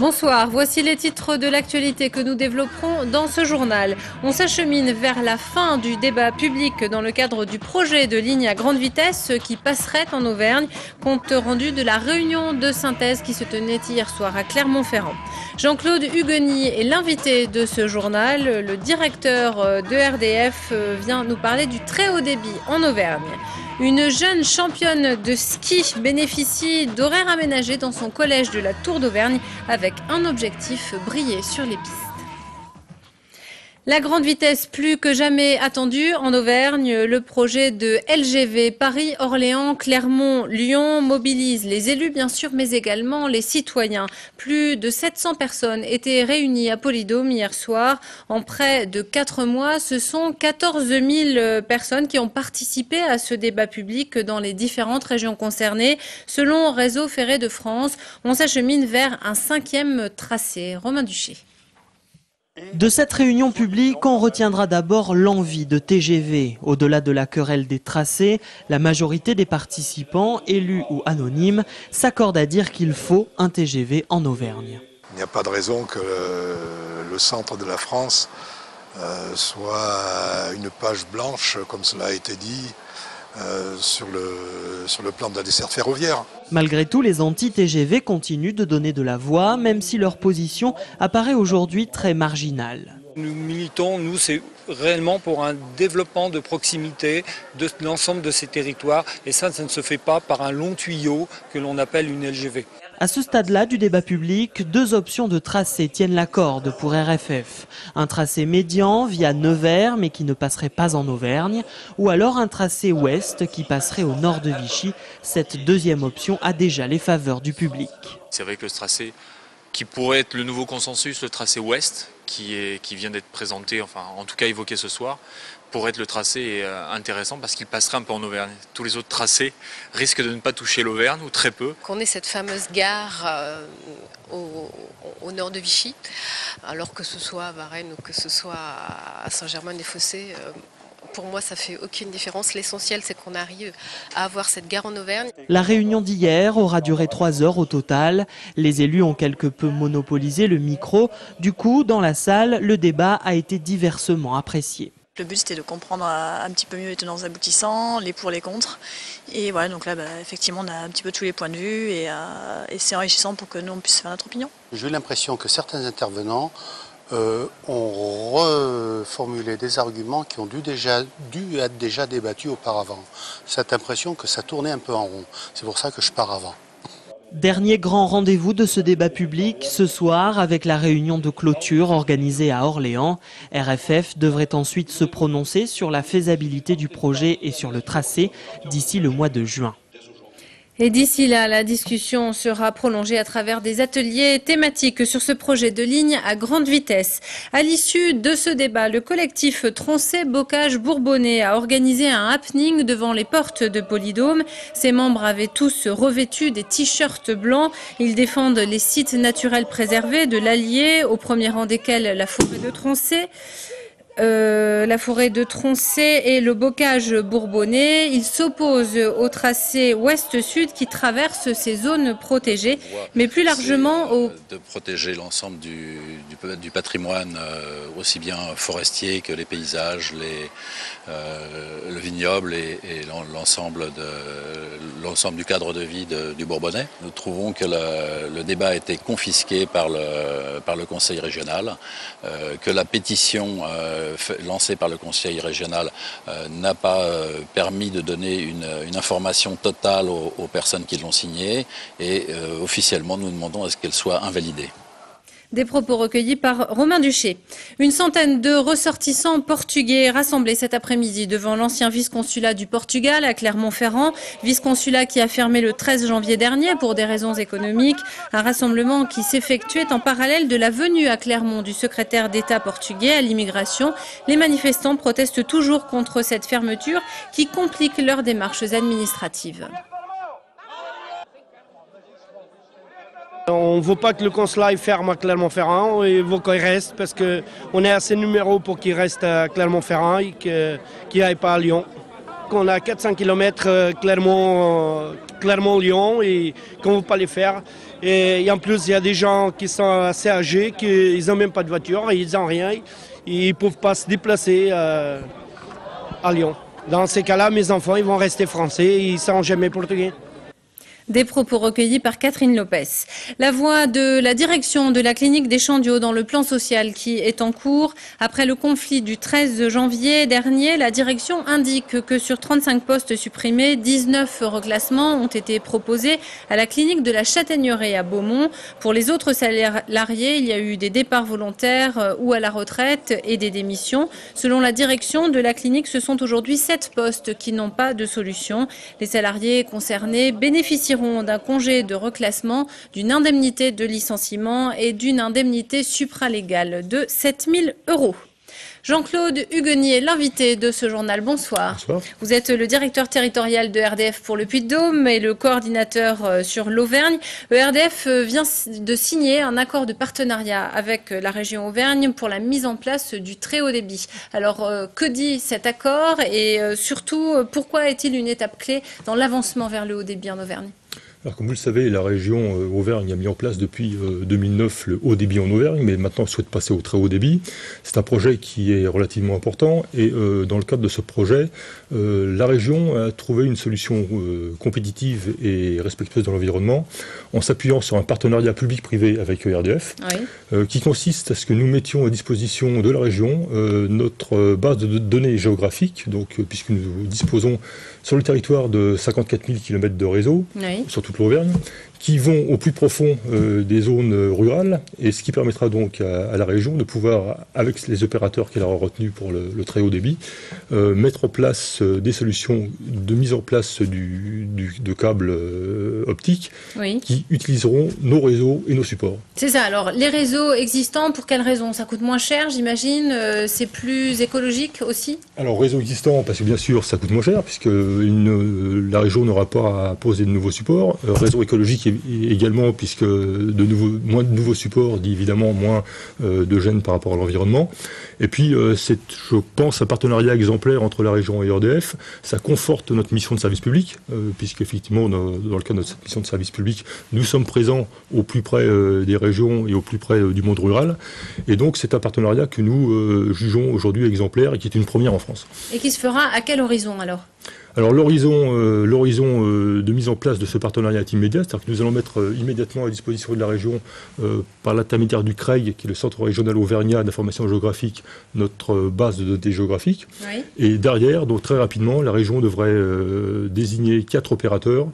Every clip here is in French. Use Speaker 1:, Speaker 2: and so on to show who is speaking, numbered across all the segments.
Speaker 1: Bonsoir, voici les titres de l'actualité que nous développerons dans ce journal. On s'achemine vers la fin du débat public dans le cadre du projet de ligne à grande vitesse qui passerait en Auvergne, compte rendu de la réunion de synthèse qui se tenait hier soir à Clermont-Ferrand. Jean-Claude Hugueny est l'invité de ce journal. Le directeur de RDF vient nous parler du très haut débit en Auvergne. Une jeune championne de ski bénéficie d'horaires aménagés dans son collège de la Tour d'Auvergne avec un objectif, briller sur les pistes. La grande vitesse plus que jamais attendue en Auvergne, le projet de LGV Paris-Orléans-Clermont-Lyon mobilise les élus bien sûr, mais également les citoyens. Plus de 700 personnes étaient réunies à Polydôme hier soir. En près de 4 mois, ce sont 14 000 personnes qui ont participé à ce débat public dans les différentes régions concernées. Selon Réseau Ferré de France, on s'achemine vers un 5e tracé. Romain Duché.
Speaker 2: De cette réunion publique, on retiendra d'abord l'envie de TGV. Au-delà de la querelle des tracés, la majorité des participants, élus ou anonymes, s'accordent à dire qu'il faut un TGV en Auvergne.
Speaker 3: Il n'y a pas de raison que le centre de la France soit une page blanche, comme cela a été dit, sur le plan de la desserte ferroviaire.
Speaker 2: Malgré tout, les anti-TGV continuent de donner de la voix, même si leur position apparaît aujourd'hui très marginale.
Speaker 4: Nous militons, nous, c'est réellement pour un développement de proximité de l'ensemble de ces territoires. Et ça ne se fait pas par un long tuyau que l'on appelle une LGV.
Speaker 2: À ce stade-là du débat public, 2 options de tracé tiennent la corde pour RFF. Un tracé médian via Nevers, mais qui ne passerait pas en Auvergne, ou alors un tracé ouest qui passerait au nord de Vichy. Cette deuxième option a déjà les faveurs du public.
Speaker 5: C'est vrai que ce tracé qui pourrait être le nouveau consensus, le tracé ouest, qui vient d'être présenté, enfin en tout cas évoqué ce soir, pourrait être le tracé intéressant parce qu'il passerait un peu en Auvergne. Tous les autres tracés risquent de ne pas toucher l'Auvergne ou très peu.
Speaker 6: Qu'on ait cette fameuse gare au nord de Vichy, alors que ce soit à Varennes ou que ce soit à Saint-Germain-des-Fossés, pour moi, ça fait aucune différence. L'essentiel, c'est qu'on arrive à avoir cette gare en Auvergne.
Speaker 2: La réunion d'hier aura duré 3 heures au total. Les élus ont quelque peu monopolisé le micro. Du coup, dans la salle, le débat a été diversement apprécié.
Speaker 7: Le but, c'était de comprendre un petit peu mieux les tenants aboutissants, les pour, les contre. Et voilà, donc là, effectivement, on a un petit peu tous les points de vue et c'est enrichissant pour que nous, on puisse faire notre opinion.
Speaker 8: J'ai eu l'impression que certains intervenants ont reformulé des arguments qui ont dû être déjà débattus auparavant. Cette impression que ça tournait un peu en rond. C'est pour ça que je pars avant.
Speaker 2: Dernier grand rendez-vous de ce débat public ce soir avec la réunion de clôture organisée à Orléans. RFF devrait ensuite se prononcer sur la faisabilité du projet et sur le tracé d'ici le mois de juin.
Speaker 1: Et d'ici là, la discussion sera prolongée à travers des ateliers thématiques sur ce projet de ligne à grande vitesse. À l'issue de ce débat, le collectif Troncé-Bocage-Bourbonnais a organisé un happening devant les portes de Polydôme. Ses membres avaient tous revêtu des t-shirts blancs. Ils défendent les sites naturels préservés de l'Allier, au premier rang desquels la forêt de Troncé. Et le bocage bourbonnais. Il s'oppose au tracé ouest-sud qui traverse ces zones protégées, mais plus largement
Speaker 9: de protéger l'ensemble du patrimoine, aussi bien forestier que les paysages, le vignoble et l'ensemble du cadre de vie du Bourbonnais. Nous trouvons que le débat a été confisqué par le Conseil régional, que la pétition lancée par le Conseil régional n'a pas permis de donner une information totale aux personnes qui l'ont signée et officiellement nous demandons à ce qu'elle soit invalidée.
Speaker 1: Des propos recueillis par Romain Duché. Une centaine de ressortissants portugais rassemblés cet après-midi devant l'ancien vice-consulat du Portugal à Clermont-Ferrand. Vice-consulat qui a fermé le 13 janvier dernier pour des raisons économiques. Un rassemblement qui s'effectuait en parallèle de la venue à Clermont du secrétaire d'État portugais à l'immigration. Les manifestants protestent toujours contre cette fermeture qui complique leurs démarches administratives.
Speaker 10: On ne veut pas que le consulat ferme à Clermont-Ferrand, il veut qu'il reste parce qu'on est assez numéros pour qu'il reste à Clermont-Ferrand et qu'il n'aille pas à Lyon. On a 400 km Clermont-Lyon et qu'on ne veut pas les faire. Et en plus, il y a des gens qui sont assez âgés, qui n'ont même pas de voiture, ils n'ont rien, ils ne peuvent pas se déplacer à Lyon. Dans ces cas-là, mes enfants, ils vont rester français, ils ne seront jamais portugais.
Speaker 1: Des propos recueillis par Catherine Lopez. La voix de la direction de la clinique des Champs du Haut dans le plan social qui est en cours. Après le conflit du 13 janvier dernier, la direction indique que sur 35 postes supprimés, 19 reclassements ont été proposés à la clinique de la Châtaigneraie à Beaumont. Pour les autres salariés, il y a eu des départs volontaires ou à la retraite et des démissions. Selon la direction de la clinique, ce sont aujourd'hui 7 postes qui n'ont pas de solution. Les salariés concernés bénéficieront d'un congé de reclassement, d'une indemnité de licenciement et d'une indemnité supralégale de 7 000 €. Jean-Claude Huguenier, l'invité de ce journal, bonsoir.
Speaker 11: Bonsoir.
Speaker 1: Vous êtes le directeur territorial de RDF pour le Puy-de-Dôme et le coordinateur sur l'Auvergne. RDF vient de signer un accord de partenariat avec la région Auvergne pour la mise en place du très haut débit. Alors, que dit cet accord et surtout, pourquoi est-il une étape clé dans l'avancement vers le haut débit en Auvergne ?
Speaker 11: Alors, comme vous le savez, la région Auvergne a mis en place depuis 2009 le haut débit en Auvergne, mais maintenant elle souhaite passer au très haut débit. C'est un projet qui est relativement important et dans le cadre de ce projet, la région a trouvé une solution compétitive et respectueuse de l'environnement en s'appuyant sur un partenariat public-privé avec RDF, qui consiste à ce que nous mettions à disposition de la région notre base de données géographiques, donc, puisque nous disposons sur le territoire de 54 000 km de réseau, sur toute l'Auvergne, qui vont au plus profond des zones rurales, et ce qui permettra donc à la région de pouvoir, avec les opérateurs qu'elle aura retenus pour le très haut débit, mettre en place des solutions de mise en place de câbles optiques qui utiliseront nos réseaux et nos supports.
Speaker 1: C'est ça, alors les réseaux existants, pour quelles raisons? Ça coûte moins cher, j'imagine, c'est plus écologique aussi? Alors
Speaker 11: réseau existant, parce que bien sûr ça coûte moins cher, puisque la région n'aura pas à poser de nouveaux supports. Réseau écologique également, puisque moins de nouveaux supports dit évidemment moins de gêne par rapport à l'environnement. Et puis c'est, je pense, un partenariat exemplaire entre la région et RDF. Ça conforte notre mission de service public, puisque effectivement dans le cadre de cette mission de service public, nous sommes présents au plus près des régions et au plus près du monde rural. Et donc c'est un partenariat que nous jugeons aujourd'hui exemplaire et qui est une première en France.
Speaker 1: Et qui se fera à quel horizon alors ?
Speaker 11: Alors l'horizon de mise en place de ce partenariat est immédiat, c'est-à-dire que nous allons mettre immédiatement à disposition de la région, par l'intermédiaire du CREG, qui est le Centre régional auvergnat d'information géographique, notre base de données géographiques. Et derrière, donc très rapidement, la région devrait désigner 4 opérateurs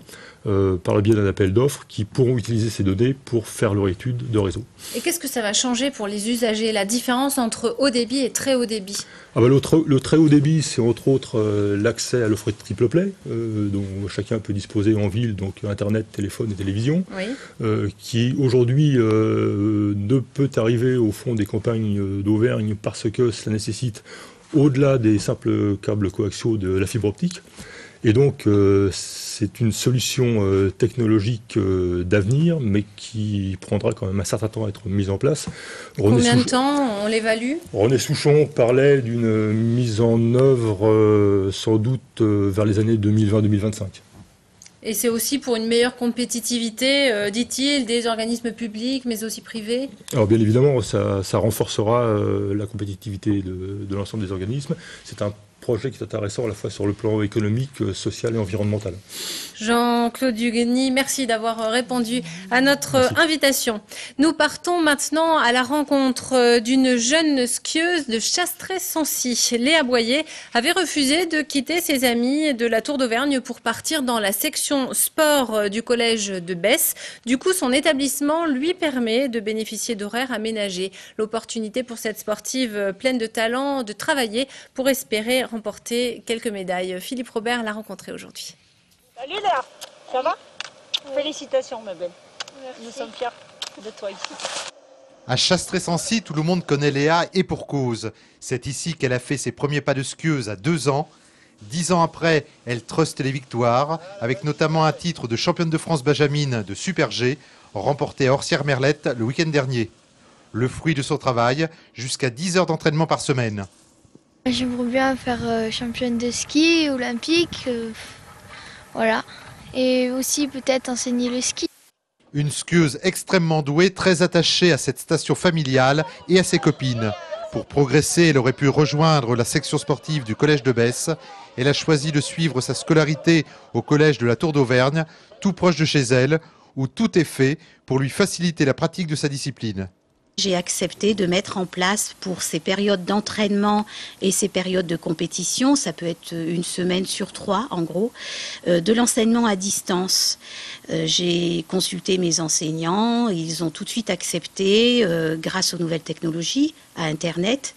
Speaker 11: par le biais d'un appel d'offres qui pourront utiliser ces données pour faire leur étude de réseau.
Speaker 1: Et qu'est-ce que ça va changer pour les usagers, la différence entre haut débit et très haut débit?
Speaker 11: Le très haut débit, c'est entre autres l'accès à l'offre triple play, dont chacun peut disposer en ville, donc Internet, téléphone et télévision, qui aujourd'hui ne peut arriver au fond des campagnes d'Auvergne parce que cela nécessite, au-delà des simples câbles coaxiaux, de la fibre optique. Et donc, c'est une solution technologique d'avenir, mais qui prendra quand même un certain temps à être mise en place.
Speaker 1: Combien de temps on l'évalue?
Speaker 11: René Souchon parlait d'une mise en œuvre sans doute vers les années 2020-2025.
Speaker 1: Et c'est aussi pour une meilleure compétitivité, dit-il, des organismes publics, mais aussi privés?
Speaker 11: Alors bien évidemment, ça renforcera la compétitivité de l'ensemble des organismes. C'est un projet qui est intéressant à la fois sur le plan économique, social et environnemental.
Speaker 1: Jean-Claude Huguenier, merci d'avoir répondu à notre invitation. Nous partons maintenant à la rencontre d'une jeune skieuse de Chastré-Sancy. Léa Boyer avait refusé de quitter ses amis de la Tour d'Auvergne pour partir dans la section sport du collège de Besse. Du coup, son établissement lui permet de bénéficier d'horaires aménagés. L'opportunité pour cette sportive pleine de talent de travailler pour espérer remporter quelques médailles. Philippe Robert l'a rencontrée aujourd'hui.
Speaker 12: Salut Léa, ça va? Félicitations ma belle. Merci. Nous sommes fiers de toi ici.
Speaker 13: À Chastré-Sancy, tout le monde connaît Léa et pour cause. C'est ici qu'elle a fait ses premiers pas de skieuse à 2 ans. 10 ans après, elle truste les victoires, avec notamment un titre de championne de France Benjamin de Super G, remporté à Orsières-Merlette le week-end dernier. Le fruit de son travail, jusqu'à 10 heures d'entraînement par semaine.
Speaker 14: J'aimerais bien faire championne de ski, olympique, voilà. Et aussi peut-être enseigner le ski.
Speaker 13: Une skieuse extrêmement douée, très attachée à cette station familiale et à ses copines. Pour progresser, elle aurait pu rejoindre la section sportive du collège de Besse. Elle a choisi de suivre sa scolarité au collège de la Tour d'Auvergne, tout proche de chez elle, où tout est fait pour lui faciliter la pratique de sa discipline.
Speaker 15: J'ai accepté de mettre en place pour ces périodes d'entraînement et ces périodes de compétition, ça peut être une semaine sur 3 en gros, de l'enseignement à distance. J'ai consulté mes enseignants, ils ont tout de suite accepté grâce aux nouvelles technologies, à Internet.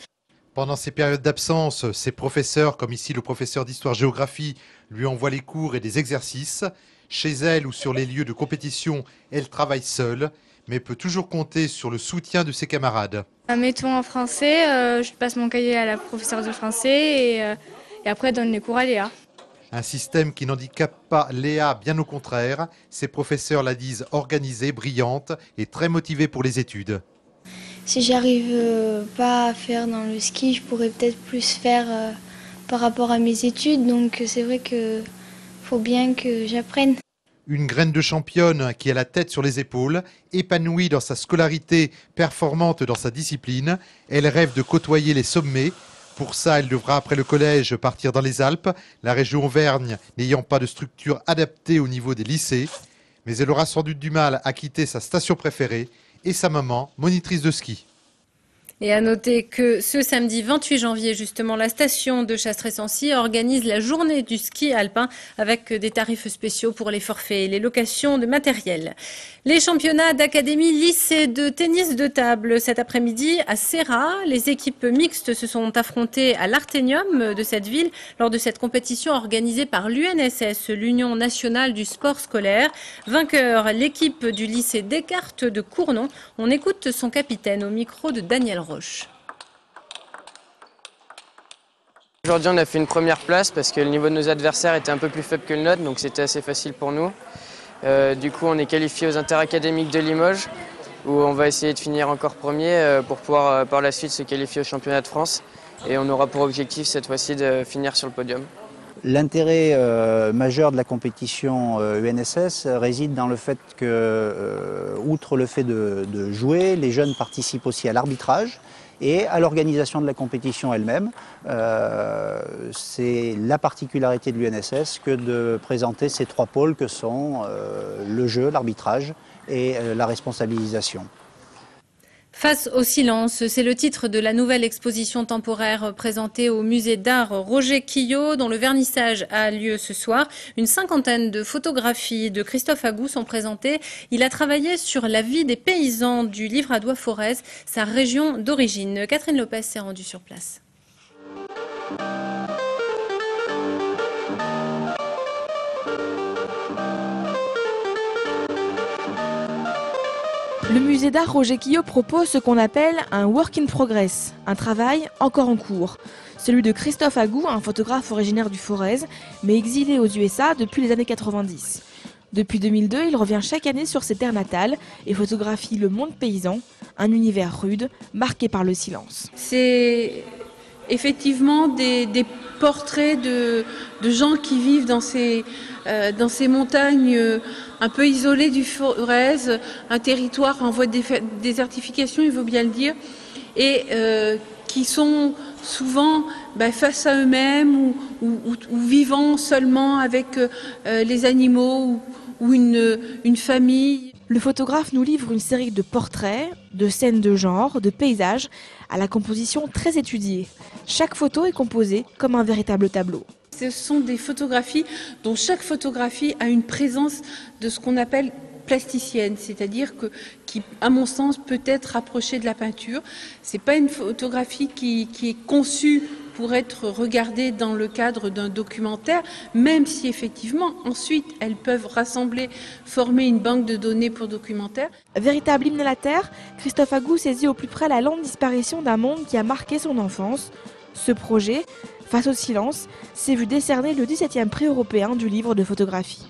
Speaker 13: Pendant ces périodes d'absence, ses professeurs, comme ici le professeur d'histoire-géographie, lui envoient les cours et des exercices. Chez elle ou sur les lieux de compétition, elle travaille seule, mais peut toujours compter sur le soutien de ses camarades.
Speaker 14: Mettons en français, je passe mon cahier à la professeure de français et après elle donne les cours à Léa.
Speaker 13: Un système qui n'handicape pas Léa, bien au contraire. Ses professeurs la disent organisée, brillante et très motivée pour les études.
Speaker 14: Si j'arrive pas à faire dans le ski, je pourrais peut-être plus faire par rapport à mes études, donc c'est vrai qu'il faut bien que j'apprenne.
Speaker 13: Une graine de championne qui a la tête sur les épaules, épanouie dans sa scolarité, performante dans sa discipline. Elle rêve de côtoyer les sommets. Pour ça, elle devra après le collège partir dans les Alpes, la région Auvergne n'ayant pas de structure adaptée au niveau des lycées. Mais elle aura sans doute du mal à quitter sa station préférée et sa maman, monitrice de ski.
Speaker 1: Et à noter que ce samedi 28 janvier, justement, la station de Chastres-et-Sancy organise la journée du ski alpin avec des tarifs spéciaux pour les forfaits et les locations de matériel. Les championnats d'académie lycée de tennis de table cet après-midi à Serra. Les équipes mixtes se sont affrontées à l'Arténium de cette ville lors de cette compétition organisée par l'UNSS, l'Union nationale du sport scolaire. Vainqueur, l'équipe du lycée Descartes de Cournon. On écoute son capitaine au micro de Daniel Roche.
Speaker 16: Aujourd'hui, on a fait une première place parce que le niveau de nos adversaires était un peu plus faible que le nôtre, donc c'était assez facile pour nous. Du coup, on est qualifié aux interacadémiques de Limoges, où on va essayer de finir encore premier pour pouvoir par la suite se qualifier au championnat de France. Et on aura pour objectif cette fois-ci de finir sur le podium.
Speaker 17: L'intérêt majeur de la compétition UNSS réside dans le fait que, outre le fait de jouer, les jeunes participent aussi à l'arbitrage et à l'organisation de la compétition elle-même. C'est la particularité de l'UNSS que de présenter ces 3 pôles que sont le jeu, l'arbitrage et la responsabilisation.
Speaker 1: Face au silence, c'est le titre de la nouvelle exposition temporaire présentée au musée d'art Roger Quillot, dont le vernissage a lieu ce soir. Une 50aine de photographies de Christophe Agou sont présentées. Il a travaillé sur la vie des paysans du Livradois-Forez, sa région d'origine. Catherine Lopez s'est rendue sur place.
Speaker 18: Le musée d'art Roger Quillot propose ce qu'on appelle un work in progress, un travail encore en cours. Celui de Christophe Agou, un photographe originaire du Forez, mais exilé aux USA depuis les années 90. Depuis 2002, il revient chaque année sur ses terres natales et photographie le monde paysan, un univers rude, marqué par le silence.
Speaker 19: C'est effectivement des portraits de gens qui vivent dans ces montagnes un peu isolées du Forez, un territoire en voie de désertification, il faut bien le dire, et qui sont souvent face à eux-mêmes ou vivant seulement avec les animaux ou une famille.
Speaker 18: Le photographe nous livre une série de portraits, de scènes de genre, de paysages, à la composition très étudiée. Chaque photo est composée comme un véritable tableau.
Speaker 19: Ce sont des photographies dont chaque photographie a une présence de ce qu'on appelle plasticienne, c'est-à-dire qui, à mon sens, peut être rapprochée de la peinture. C'est pas une photographie qui est conçue pour être regardée dans le cadre d'un documentaire, même si effectivement, ensuite, elles peuvent rassembler, former une banque de données pour documentaire.
Speaker 18: Véritable hymne à la terre, Christophe Agou saisit au plus près la lente disparition d'un monde qui a marqué son enfance. Ce projet, Face au silence, s'est vu décerner le 17e prix européen du livre de photographie.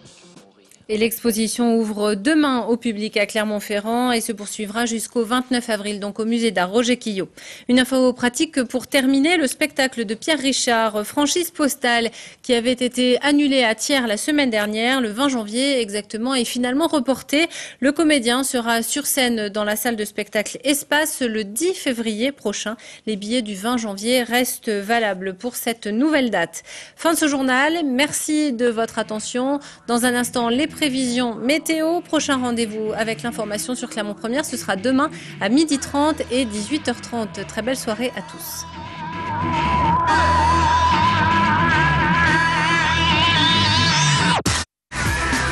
Speaker 1: Et l'exposition ouvre demain au public à Clermont-Ferrand et se poursuivra jusqu'au 29 avril, donc au musée d'art Roger Quillot. Une info pratique pour terminer, le spectacle de Pierre Richard, Franchise postale, qui avait été annulé à Thiers la semaine dernière, le 20 janvier exactement, est finalement reporté. Le comédien sera sur scène dans la salle de spectacle Espace le 10 février prochain. Les billets du 20 janvier restent valables pour cette nouvelle date. Fin de ce journal, merci de votre attention. Dans un instant, les prévisions météo. Prochain rendez-vous avec l'information sur Clermont Première, ce sera demain à 12h30 et 18h30. Très belle soirée à tous.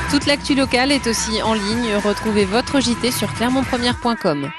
Speaker 1: Toute l'actu locale est aussi en ligne. Retrouvez votre JT sur clermontpremière.com.